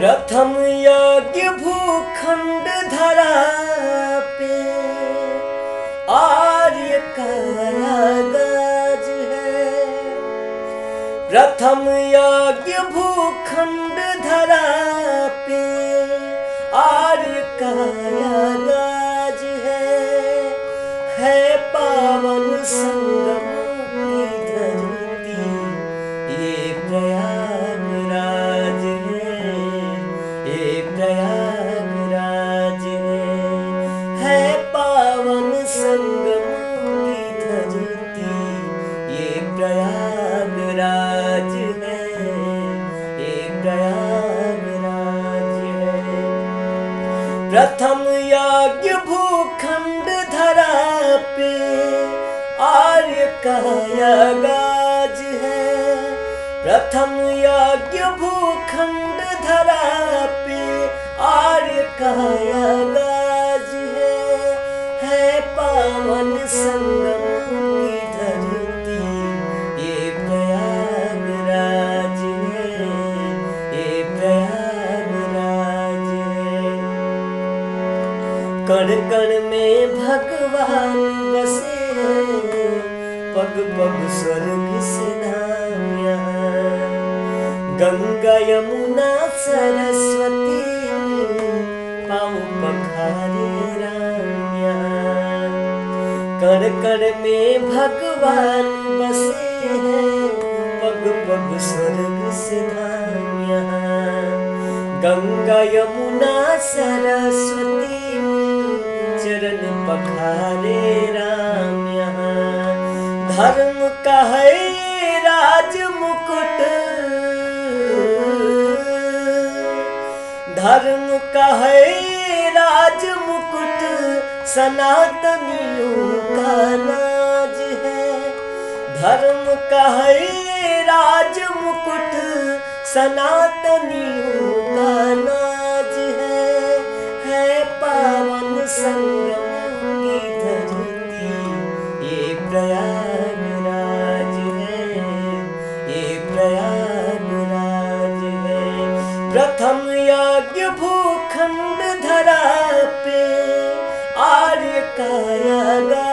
प्रथम यज्ञ भूखंड धरा पे आर्य कायागाज है। प्रथम यज्ञ भूखंड धरा पे आर्य कायागाज है पावन संगम की धरती ये प्रयागराज प्रयागराज है पावन संगम की धरती ये प्रयागराज है प्रयागराज है। प्रथम यज्ञ भूखंड धरा पे आर्य कायागाज है। प्रथम यज्ञ भूखंड धरा पे आर्य कायागाज है पावन संगम की धरती ये प्रयागराज है प्रयागराज है। कण कण में भगवान बसे पग पग स्वर्ग से धाम यहाँ। गंगा यमुना सरस्वती पाँव पखारे राम यहाँ। कण कण में भगवान बसे हैं पग पग स्वर्ग से धाम यहाँ। गंगा यमुना सरस्वती चरण पखारे राम यहाँ। धर्म का है राज मुकुट धर्म का है राज मुकुट सनातनियों का नाज है। धर्म का है राज मुकुट सनातनियों का नाज है पावन संगम की धरती ये प्रयागराज है प्रयागराज है। प्रथम यज्ञ भूखंड धरा पे आर्य कायागाज